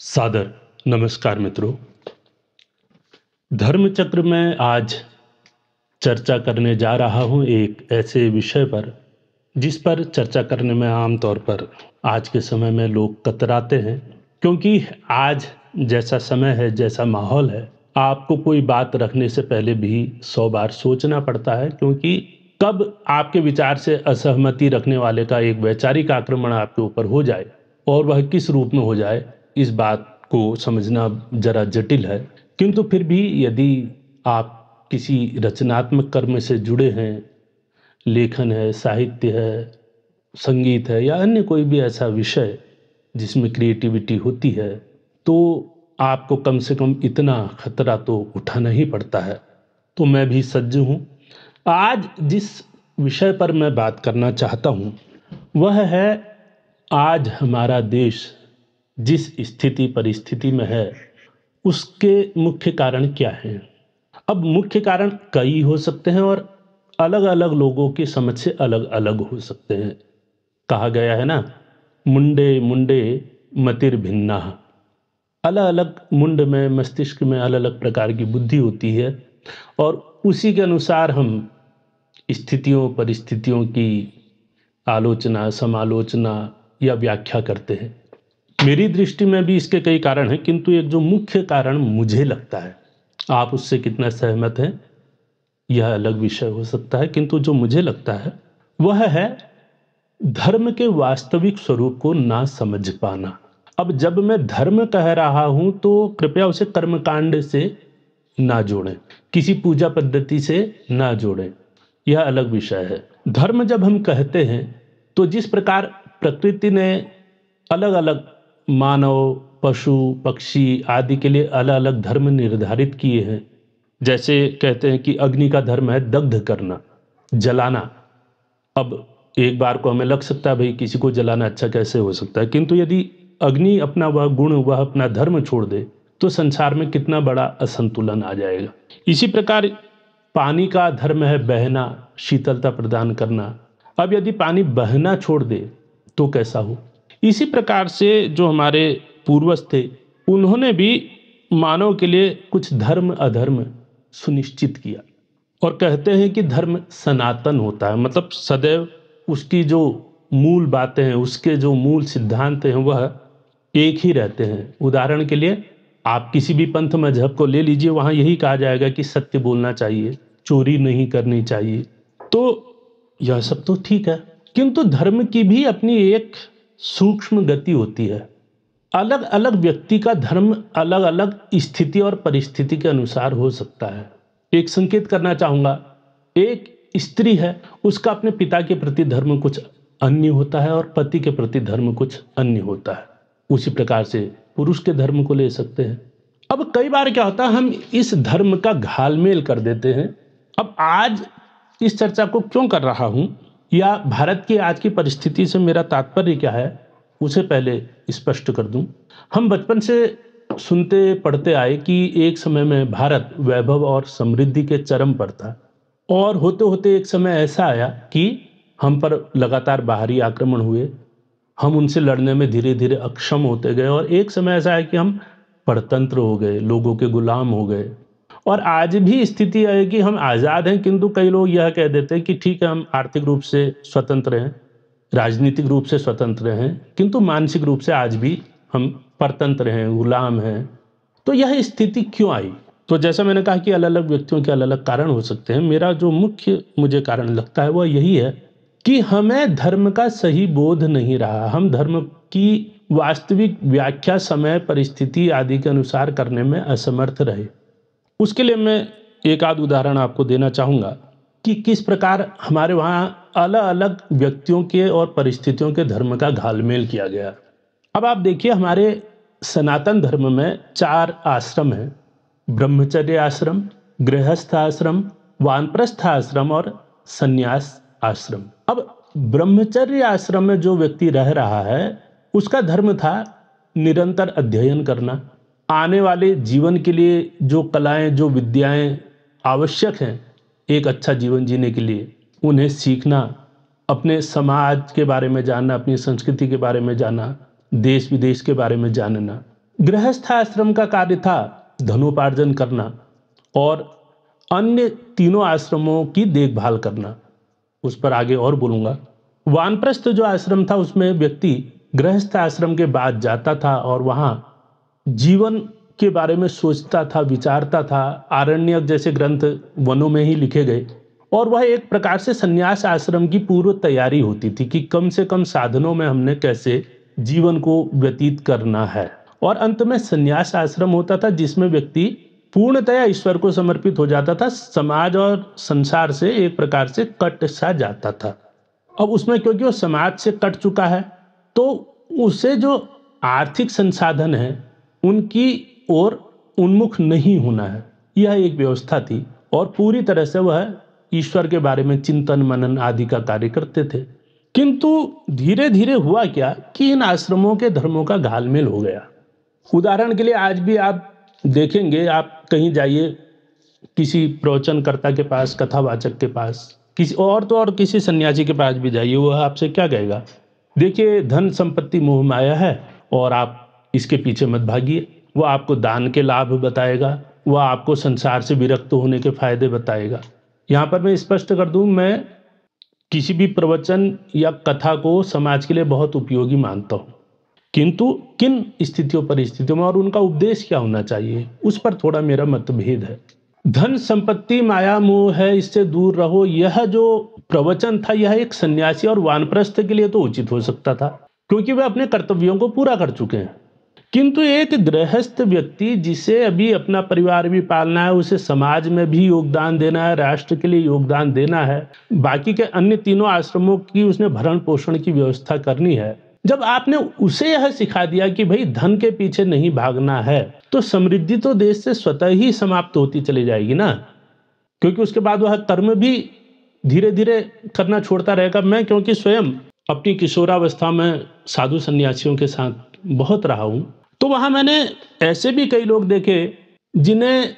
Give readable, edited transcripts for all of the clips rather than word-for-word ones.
सादर नमस्कार मित्रों। धर्म चक्र में आज चर्चा करने जा रहा हूं एक ऐसे विषय पर जिस पर चर्चा करने में आमतौर पर आज के समय में लोग कतराते हैं, क्योंकि आज जैसा समय है, जैसा माहौल है, आपको कोई बात रखने से पहले भी 100 बार सोचना पड़ता है, क्योंकि कब आपके विचार से असहमति रखने वाले का एक वैचारिक आक्रमण आपके ऊपर हो जाए और वह किस रूप में हो जाए, इस बात को समझना जरा जटिल है। किंतु फिर भी यदि आप किसी रचनात्मक कर्म से जुड़े हैं, लेखन है, साहित्य है, संगीत है या अन्य कोई भी ऐसा विषय जिसमें क्रिएटिविटी होती है, तो आपको कम से कम इतना खतरा तो उठाना ही पड़ता है। तो मैं भी सज्ज हूँ। आज जिस विषय पर मैं बात करना चाहता हूँ वह है, आज हमारा देश जिस स्थिति परिस्थिति में है उसके मुख्य कारण क्या हैं। अब मुख्य कारण कई हो सकते हैं और अलग अलग लोगों की समझ से अलग अलग हो सकते हैं। कहा गया है ना, मुंडे मुंडे मतिर भिन्ना। अलग अलग मुंड में, मस्तिष्क में अलग अलग प्रकार की बुद्धि होती है और उसी के अनुसार हम स्थितियों परिस्थितियों की आलोचना, समालोचना या व्याख्या करते हैं। मेरी दृष्टि में भी इसके कई कारण हैं, किंतु एक जो मुख्य कारण मुझे लगता है, आप उससे कितना सहमत हैं यह अलग विषय हो सकता है, किंतु जो मुझे लगता है वह है धर्म के वास्तविक स्वरूप को ना समझ पाना। अब जब मैं धर्म कह रहा हूं तो कृपया उसे कर्मकांड से ना जोड़ें, किसी पूजा पद्धति से ना जोड़ें, यह अलग विषय है। धर्म जब हम कहते हैं तो जिस प्रकार प्रकृति ने अलग अलग मानव, पशु, पक्षी आदि के लिए अलग अलग धर्म निर्धारित किए हैं। जैसे कहते हैं कि अग्नि का धर्म है दग्ध करना, जलाना। अब एक बार को हमें लग सकता है भाई किसी को जलाना अच्छा कैसे हो सकता है, किंतु यदि अग्नि अपना वह गुण, वह अपना धर्म छोड़ दे तो संसार में कितना बड़ा असंतुलन आ जाएगा। इसी प्रकार पानी का धर्म है बहना, शीतलता प्रदान करना। अब यदि पानी बहना छोड़ दे तो कैसा हो। इसी प्रकार से जो हमारे पूर्वज थे उन्होंने भी मानव के लिए कुछ धर्म अधर्म सुनिश्चित किया और कहते हैं कि धर्म सनातन होता है, मतलब सदैव उसकी जो मूल बातें हैं, उसके जो मूल सिद्धांत हैं वह एक ही रहते हैं। उदाहरण के लिए आप किसी भी पंथ मजहब को ले लीजिए, वहां यही कहा जाएगा कि सत्य बोलना चाहिए, चोरी नहीं करनी चाहिए। तो यह सब तो ठीक है, किंतु धर्म की भी अपनी एक सूक्ष्म गति होती है। अलग अलग व्यक्ति का धर्म अलग अलग स्थिति और परिस्थिति के अनुसार हो सकता है। एक संकेत करना चाहूंगा, एक स्त्री है, उसका अपने पिता के प्रति धर्म कुछ अन्य होता है और पति के प्रति धर्म कुछ अन्य होता है। उसी प्रकार से पुरुष के धर्म को ले सकते हैं। अब कई बार क्या होता है, हम इस धर्म का घालमेल कर देते हैं। अब आज इस चर्चा को क्यों कर रहा हूं या भारत की आज की परिस्थिति से मेरा तात्पर्य क्या है उसे पहले स्पष्ट कर दूं। हम बचपन से सुनते पढ़ते आए कि एक समय में भारत वैभव और समृद्धि के चरम पर था और होते होते एक समय ऐसा आया कि हम पर लगातार बाहरी आक्रमण हुए, हम उनसे लड़ने में धीरे धीरे अक्षम होते गए और एक समय ऐसा है कि हम परतंत्र हो गए, लोगों के गुलाम हो गए। और आज भी स्थिति है कि हम आज़ाद हैं, किंतु कई लोग यह कह देते हैं कि ठीक है हम आर्थिक रूप से स्वतंत्र हैं, राजनीतिक रूप से स्वतंत्र हैं, किंतु मानसिक रूप से आज भी हम परतंत्र हैं, गुलाम हैं। तो यह स्थिति क्यों आई? तो जैसा मैंने कहा कि अलग अलग व्यक्तियों के अलग अलग कारण हो सकते हैं। मेरा जो मुख्य मुझे कारण लगता है वह यही है कि हमें धर्म का सही बोध नहीं रहा। हम धर्म की वास्तविक व्याख्या समय, परिस्थिति आदि के अनुसार करने में असमर्थ रहे। उसके लिए मैं एक आध उदाहरण आपको देना चाहूँगा कि किस प्रकार हमारे वहाँ अलग अलग व्यक्तियों के और परिस्थितियों के धर्म का घालमेल किया गया। अब आप देखिए, हमारे सनातन धर्म में 4 आश्रम हैं: ब्रह्मचर्य आश्रम, गृहस्थ आश्रम, वानप्रस्थ आश्रम और संन्यास आश्रम। अब ब्रह्मचर्य आश्रम में जो व्यक्ति रह रहा है उसका धर्म था निरंतर अध्ययन करना, आने वाले जीवन के लिए जो कलाएं, जो विद्याएं आवश्यक हैं एक अच्छा जीवन जीने के लिए, उन्हें सीखना, अपने समाज के बारे में जानना, अपनी संस्कृति के बारे में जानना, देश विदेश के बारे में जानना, गृहस्थ आश्रम का कार्य था धनोपार्जन करना और अन्य तीनों आश्रमों की देखभाल करना, उस पर आगे और बोलूंगा। वानप्रस्थ जो आश्रम था उसमें व्यक्ति गृहस्थ आश्रम के बाद जाता था और वहां जीवन के बारे में सोचता था, विचारता था। आरण्यक जैसे ग्रंथ वनों में ही लिखे गए और वह एक प्रकार से संन्यास आश्रम की पूर्व तैयारी होती थी कि कम से कम साधनों में हमने कैसे जीवन को व्यतीत करना है। और अंत में संन्यास आश्रम होता था जिसमें व्यक्ति पूर्णतया ईश्वर को समर्पित हो जाता था, समाज और संसार से एक प्रकार से कट सा जाता था। अब उसमें क्योंकि वो समाज से कट चुका है तो उसे जो आर्थिक संसाधन है उनकी ओर उन्मुख नहीं होना है, यह एक व्यवस्था थी और पूरी तरह से वह ईश्वर के बारे में चिंतन मनन आदि का कार्य करते थे। किंतु धीरे धीरे हुआ क्या कि इन आश्रमों के धर्मों का घालमेल हो गया। उदाहरण के लिए आज भी आप देखेंगे, आप कहीं जाइए किसी प्रवचनकर्ता के पास, कथावाचक के पास, किसी और तो और किसी सन्यासी के पास भी जाइए, वह आपसे क्या कहेगा, देखिए धन संपत्ति मोह माया है और आप इसके पीछे मत भागिए। वह आपको दान के लाभ बताएगा, वह आपको संसार से विरक्त होने के फायदे बताएगा। यहाँ पर मैं स्पष्ट कर दूं, मैं किसी भी प्रवचन या कथा को समाज के लिए बहुत उपयोगी मानता हूँ, किंतु किन स्थितियों परिस्थितियों में और उनका उपदेश क्या होना चाहिए उस पर थोड़ा मेरा मतभेद है। धन संपत्ति माया मोह है, इससे दूर रहो, यह जो प्रवचन था यह एक सन्यासी और वानप्रस्थ के लिए तो उचित हो सकता था क्योंकि वे अपने कर्तव्यों को पूरा कर चुके हैं। किंतु एक गृहस्थ व्यक्ति जिसे अभी अपना परिवार भी पालना है, उसे समाज में भी योगदान देना है, राष्ट्र के लिए योगदान देना है, बाकी के अन्य तीनों आश्रमों की उसने भरण पोषण की व्यवस्था करनी है। जब आपने उसे यह सिखा दिया कि भाई धन के पीछे नहीं भागना है तो समृद्धि तो देश से स्वतः ही समाप्त होती चली जाएगी ना, क्योंकि उसके बाद वह कर्म भी धीरे धीरे करना छोड़ता रहेगा। मैं क्योंकि स्वयं अपनी किशोरावस्था में साधु सन्यासियों के साथ बहुत रहा हूं, तो वहां मैंने ऐसे भी कई लोग देखे जिन्हें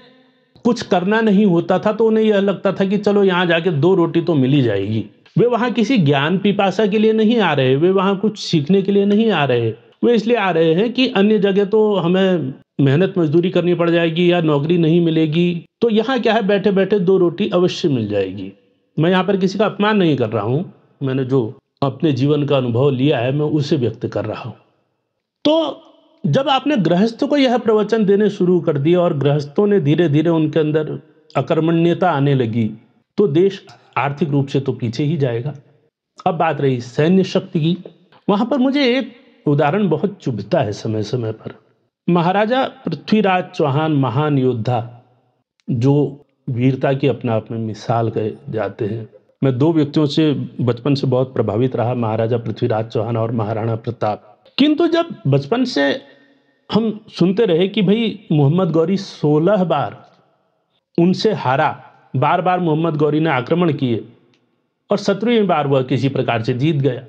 कुछ करना नहीं होता था तो उन्हें यह लगता था कि चलो यहाँ जाके 2 रोटी तो मिल ही जाएगी। वे वहां किसी ज्ञान पिपासा के लिए नहीं आ रहे, वे वहां कुछ सीखने के लिए नहीं आ रहे, वे इसलिए आ रहे हैं कि अन्य जगह तो हमें मेहनत मजदूरी करनी पड़ जाएगी या नौकरी नहीं मिलेगी, तो यहाँ क्या है, बैठे बैठे 2 रोटी अवश्य मिल जाएगी। मैं यहाँ पर किसी का अपमान नहीं कर रहा हूँ, मैंने जो अपने जीवन का अनुभव लिया है मैं उसे व्यक्त कर रहा हूँ। तो जब आपने गृहस्थ को यह प्रवचन देने शुरू कर दिया और गृहस्थों ने धीरे धीरे उनके अंदर अकर्मण्यता आने लगी तो देश आर्थिक रूप से तो पीछे ही जाएगा। अब बात रही सैन्य शक्ति की, वहां पर मुझे एक उदाहरण बहुत चुभता है समय समय पर। महाराजा पृथ्वीराज चौहान महान योद्धा जो वीरता की अपना आप में मिसाल कहे जाते हैं। मैं 2 व्यक्तियों से बचपन से बहुत प्रभावित रहा, महाराजा पृथ्वीराज चौहान और महाराणा प्रताप। किंतु जब बचपन से हम सुनते रहे कि भाई मोहम्मद गौरी 16 बार उनसे हारा, बार बार मोहम्मद गौरी ने आक्रमण किए और 17वीं बार वह किसी प्रकार से जीत गया,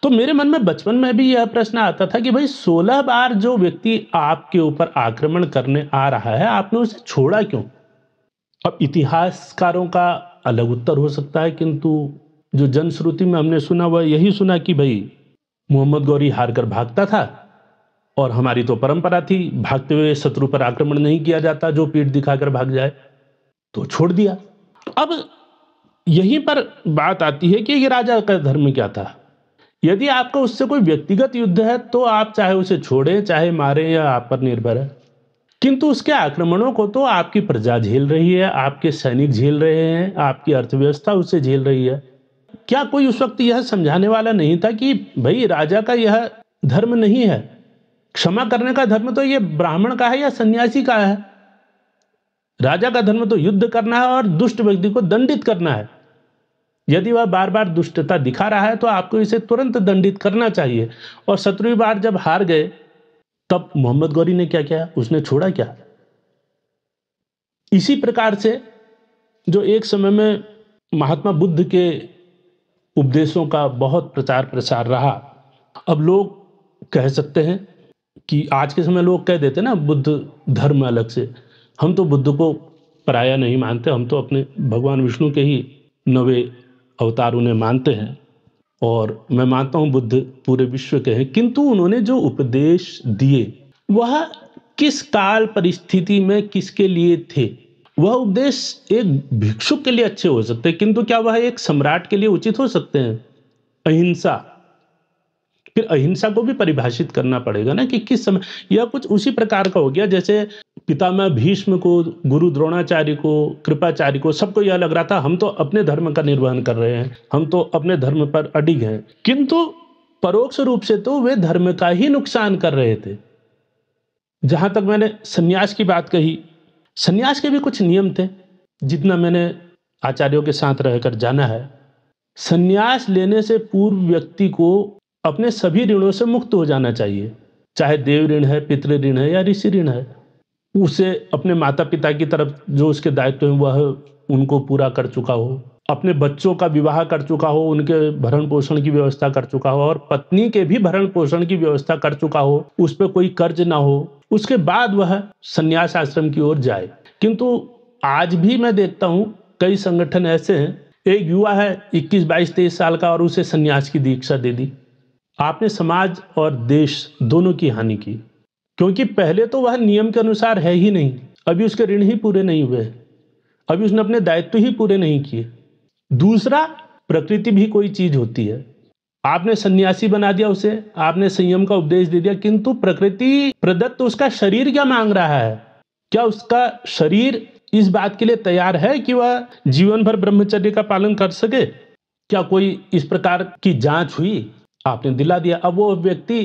तो मेरे मन में बचपन में भी यह प्रश्न आता था कि भाई 16 बार जो व्यक्ति आपके ऊपर आक्रमण करने आ रहा है आपने उसे छोड़ा क्यों। अब इतिहासकारों का अलग उत्तर हो सकता है, किंतु जो जनश्रुति में हमने सुना वह यही सुना कि भाई मोहम्मद गौरी हारकर भागता था और हमारी तो परंपरा थी भागते हुए शत्रु पर आक्रमण नहीं किया जाता, जो पीठ दिखाकर भाग जाए, तो छोड़ दिया। अब यहीं पर बात आती है कि ये राजा का धर्म क्या था। यदि आपका उससे कोई व्यक्तिगत युद्ध है तो आप चाहे उसे छोड़ें चाहे मारें, या आप पर निर्भर है, किंतु उसके आक्रमणों को तो आपकी प्रजा झेल रही है, आपके सैनिक झेल रहे हैं, आपकी अर्थव्यवस्था उसे झेल रही है। क्या कोई उस वक्त यह समझाने वाला नहीं था कि भाई राजा का यह धर्म नहीं है, क्षमा करने का धर्म तो ये ब्राह्मण का है या सन्यासी का है। राजा का धर्म तो युद्ध करना है और दुष्ट व्यक्ति को दंडित करना है। यदि वह बार बार दुष्टता दिखा रहा है तो आपको इसे तुरंत दंडित करना चाहिए। और 17वीं बार जब हार गए तब मोहम्मद गौरी ने क्या किया, उसने छोड़ा क्या। इसी प्रकार से जो एक समय में महात्मा बुद्ध के उपदेशों का बहुत प्रचार प्रसार रहा, अब लोग कह सकते हैं कि आज के समय लोग कह देते ना बुद्ध धर्म अलग से, हम तो बुद्ध को पराया नहीं मानते, हम तो अपने भगवान विष्णु के ही 9वें अवतार उन्हें मानते हैं और मैं मानता हूं बुद्ध पूरे विश्व के हैं, किंतु उन्होंने जो उपदेश दिए वह किस काल परिस्थिति में किसके लिए थे। वह उपदेश एक भिक्षुक के लिए अच्छे हो सकते हैं, किंतु क्या वह एक सम्राट के लिए उचित हो सकते हैं? अहिंसा, फिर अहिंसा को भी परिभाषित करना पड़ेगा ना कि किस समय। यह कुछ उसी प्रकार का हो गया जैसे पितामह भीष्म को, गुरु द्रोणाचार्य को, कृपाचार्य को, सबको यह लग रहा था हम तो अपने धर्म का निर्वहन कर रहे हैं, हम तो अपने धर्म पर अडिग हैं, किंतु परोक्ष रूप से तो वे धर्म का ही नुकसान कर रहे थे। जहां तक मैंने सन्यास की बात कही, सन्यास के भी कुछ नियम थे। जितना मैंने आचार्यों के साथ रहकर जाना है, सन्यास लेने से पूर्व व्यक्ति को अपने सभी ऋणों से मुक्त हो जाना चाहिए, चाहे देव ऋण है, पितृ ऋण है या ऋषि ऋण है। उसे अपने माता पिता की तरफ जो उसके दायित्व है वह उनको पूरा कर चुका हो, अपने बच्चों का विवाह कर चुका हो, उनके भरण पोषण की व्यवस्था कर चुका हो और पत्नी के भी भरण पोषण की व्यवस्था कर चुका हो, उस पर कोई कर्ज ना हो, उसके बाद वह सन्यास आश्रम की ओर जाए। किंतु आज भी मैं देखता हूं कई संगठन ऐसे हैं, एक युवा है 21, 22, 23 साल का और उसे सन्यास की दीक्षा दे दी। आपने समाज और देश दोनों की हानि की, क्योंकि पहले तो वह नियम के अनुसार है ही नहीं, अभी उसके ऋण ही पूरे नहीं हुए, अभी उसने अपने दायित्व ही पूरे नहीं किए। दूसरा, प्रकृति भी कोई चीज होती है। आपने सन्यासी बना दिया उसे, आपने संयम का उपदेश दे दिया, किंतु प्रकृति प्रदत्त उसका शरीर क्या मांग रहा है? क्या उसका शरीर इस बात के लिए तैयार है कि वह जीवन भर ब्रह्मचर्य का पालन कर सके? क्या कोई इस प्रकार की जांच हुई? आपने दिला दिया। अब वो व्यक्ति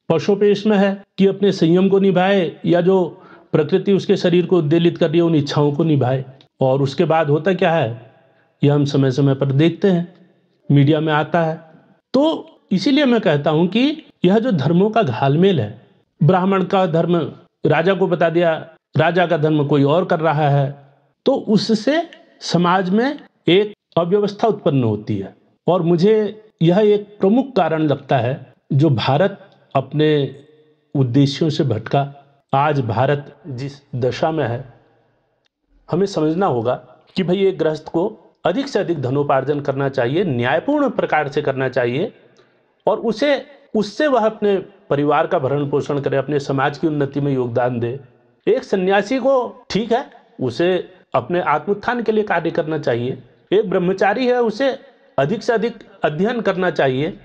पशुपेश में है कि अपने संयम को निभाए या जो प्रकृति उसके शरीर को उद्वेलित कर रही है उन इच्छाओं को निभाए। और उसके बाद होता क्या है, यह हम समय समय पर देखते हैं, मीडिया में आता है। तो इसीलिए मैं कहता हूं कि यह जो धर्मों का घालमेल है, ब्राह्मण का धर्म राजा को बता दिया, राजा का धर्म कोई और कर रहा है, तो उससे समाज में एक अव्यवस्था उत्पन्न होती है। और मुझे यह एक प्रमुख कारण लगता है जो भारत अपने उद्देश्यों से भटका। आज भारत जिस दशा में है, हमें समझना होगा कि भाई एक गृहस्थ को अधिक से अधिक धनोपार्जन करना चाहिए, न्यायपूर्ण प्रकार से करना चाहिए और उससे वह अपने परिवार का भरण पोषण करे, अपने समाज की उन्नति में योगदान दे। एक सन्यासी को ठीक है, उसे अपने आत्मोत्थान के लिए कार्य करना चाहिए। एक ब्रह्मचारी है, उसे अधिक से अधिक अध्ययन करना चाहिए।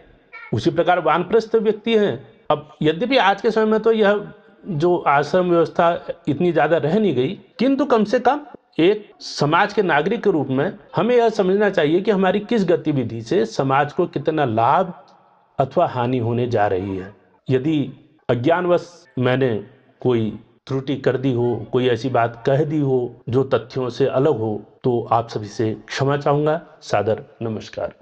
उसी प्रकार वानप्रस्थ व्यक्ति हैं। अब यद्यपि आज के समय में तो यह जो आश्रम व्यवस्था इतनी ज्यादा रह नहीं गई, किंतु कम से कम एक समाज के नागरिक के रूप में हमें यह समझना चाहिए कि हमारी किस गतिविधि से समाज को कितना लाभ अथवा हानि होने जा रही है। यदि अज्ञानवश मैंने कोई त्रुटि कर दी हो, कोई ऐसी बात कह दी हो जो तथ्यों से अलग हो, तो आप सभी से क्षमा चाहूंगा। सादर नमस्कार।